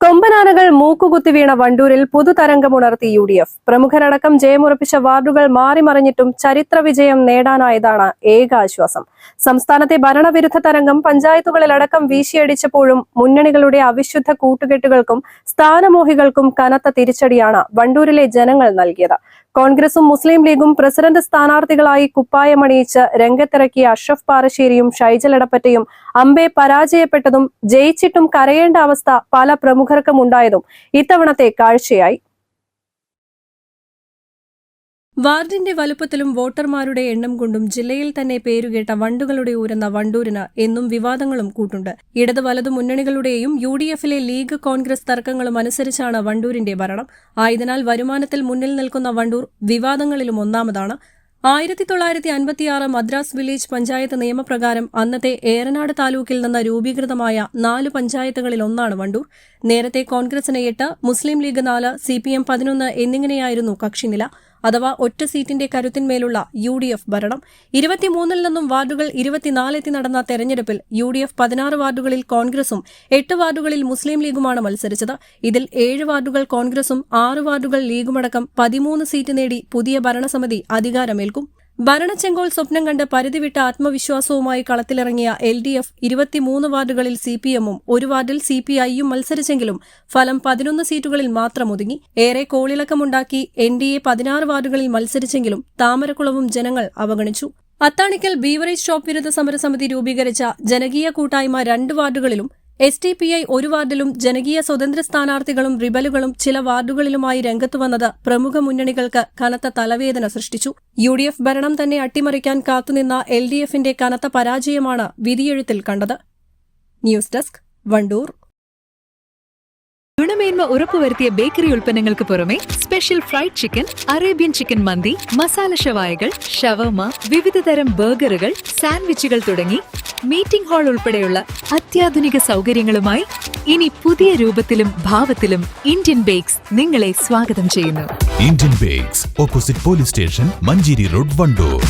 കൊമ്പനാനകൾ മൂക്കുകുത്തി വീണ വണ്ടൂരിൽ പുതുതരംഗമുണർത്തി UDF. പ്രമുഖരടക്കം ജയമുറപ്പിച്ച വാർഡുകൾ മാറിമറിഞ്ഞിട്ടും ചരിത്ര വിജയം നേടാനായതാണ് ഏക ആശ്വാസം. സംസ്ഥാനത്തെ ഭരണവിരുദ്ധ തരംഗം പഞ്ചായത്തുകളിലടക്കം വീശിയടിച്ചപ്പോഴും മുന്നണികളുടെ അവിശുദ്ധ കൂട്ടുകെട്ടുകൾക്കും സ്ഥാനമോഹികൾക്കും കനത്ത തിരിച്ചടിയാണ് വണ്ടൂരിലെ ജനങ്ങൾ നൽകിയത്. കോൺഗ്രസും മുസ്ലിം ലീഗും പ്രസിഡന്റ് സ്ഥാനാർത്ഥികളായി കുപ്പായമണിയിച്ച് രംഗത്തിറക്കിയ അഷ്റഫ് പാറശ്ശേരിയും ഷൈജൽ എടപ്പറ്റയും അമ്പെ പരാജയപ്പെട്ടതും ജയിച്ചിട്ടും കരയേണ്ട അവസ്ഥ പല പ്രമുഖർക്കും ഉണ്ടായതും ഇത്തവണത്തെ കാഴ്ചയായി. വാർഡിന്റെ വലുപ്പത്തിലും വോട്ടർമാരുടെ എണ്ണം കൊണ്ടും ജില്ലയിൽ തന്നെ പേരുകേട്ട വണ്ടുകളുടെ ഊരുന്ന വണ്ടൂരിന് എന്നും വിവാദങ്ങളും കൂട്ടുണ്ട്. ഇടത് വലതു മുന്നണികളുടെയും UDFിലെ ലീഗ് കോൺഗ്രസ് തർക്കങ്ങളും അനുസരിച്ചാണ് വണ്ടൂരിന്റെ ഭരണം. ആയതിനാൽ വരുമാനത്തിൽ മുന്നിൽ നിൽക്കുന്ന വണ്ടൂർ വിവാദങ്ങളിലും ഒന്നാമതാണ്. 1956 മദ്രാസ് വില്ലേജ് പഞ്ചായത്ത് നിയമപ്രകാരം അന്നത്തെ ഏറനാട് താലൂക്കിൽ നിന്ന് രൂപീകൃതമായ 4 പഞ്ചായത്തുകളിൽ ഒന്നാണ് വണ്ടൂർ. നേരത്തെ കോൺഗ്രസിന് 8, മുസ്ലിം ലീഗ് 4, CPM 11 എന്നിങ്ങനെയായിരുന്നു കക്ഷിനില. അഥവാ ഒറ്റ സീറ്റിന്റെ കരുത്തിന്മേലുള്ള UDF ഭരണം. 23 നിന്നും വാർഡുകൾ 24 നടന്ന തെരഞ്ഞെടുപ്പിൽ UDF 16 വാർഡുകളിൽ കോൺഗ്രസും 8 വാർഡുകളിൽ മുസ്ലിം ലീഗുമാണ് മത്സരിച്ചത്. ഇതിൽ 7 വാർഡുകൾ കോൺഗ്രസും 6 വാർഡുകൾ ലീഗുമടക്കം 13 സീറ്റ് നേടി പുതിയ ഭരണസമിതി അധികാരമേൽക്കും. ഭരണച്ചെങ്കോൾ സ്വപ്നം കണ്ട് പരിധിവിട്ട ആത്മവിശ്വാസവുമായി കളത്തിലിറങ്ങിയ LDF 23 വാർഡുകളിൽ CPMഉം 1 വാർഡിൽ CPIയും മത്സരിച്ചെങ്കിലും ഫലം 11 സീറ്റുകളിൽ മാത്രം ഒതുങ്ങി. ഏറെ കോളിളക്കമുണ്ടാക്കി NDA 16 വാർഡുകളിൽ മത്സരിച്ചെങ്കിലും താമരക്കുളവും ജനങ്ങൾ അവഗണിച്ചു. അത്താണിക്കൽ ബീവറേജ് ഷോപ്പ് വിരുദ്ധ സമരസമിതി രൂപീകരിച്ച ജനകീയ കൂട്ടായ്മ 2 വാർഡുകളിലും STPI 1 വാർഡിലും ജനകീയ സ്വതന്ത്ര സ്ഥാനാർത്ഥികളും റിബലുകളും ചില വാർഡുകളിലുമായി രംഗത്തുവന്നത് പ്രമുഖ മുന്നണികൾക്ക് കനത്ത തലവേദന സൃഷ്ടിച്ചു. UDF ഭരണം തന്നെ അട്ടിമറിക്കാൻ കാത്തുനിന്ന LDFന്റെ കനത്ത പരാജയമാണ് വിധിയെഴുത്തിൽ കണ്ടത്. News desk, Wandoor. ഗുണമേന്മ ഉറപ്പുവരുത്തിയ ബേക്കറി ഉൽപ്പന്നങ്ങൾക്ക് പുറമെ special fried chicken, Arabian chicken മന്തി, മസാല ഷവായകൾ, ഷവർമ, വിവിധതരം ബർഗറുകൾ, സാൻഡ്വിച്ചുകൾ തുടങ്ങി മീറ്റിംഗ് ഹാൾ ഉൾപ്പെടെയുള്ള അത്യാധുനിക സൗകര്യങ്ങളുമായി ഇനി പുതിയ രൂപത്തിലും ഭാവത്തിലും ഇന്ത്യൻ ബേക്സ് നിങ്ങളെ സ്വാഗതം ചെയ്യുന്നു. Indian bakes, opposite police station, Manjeri road, Wandoor.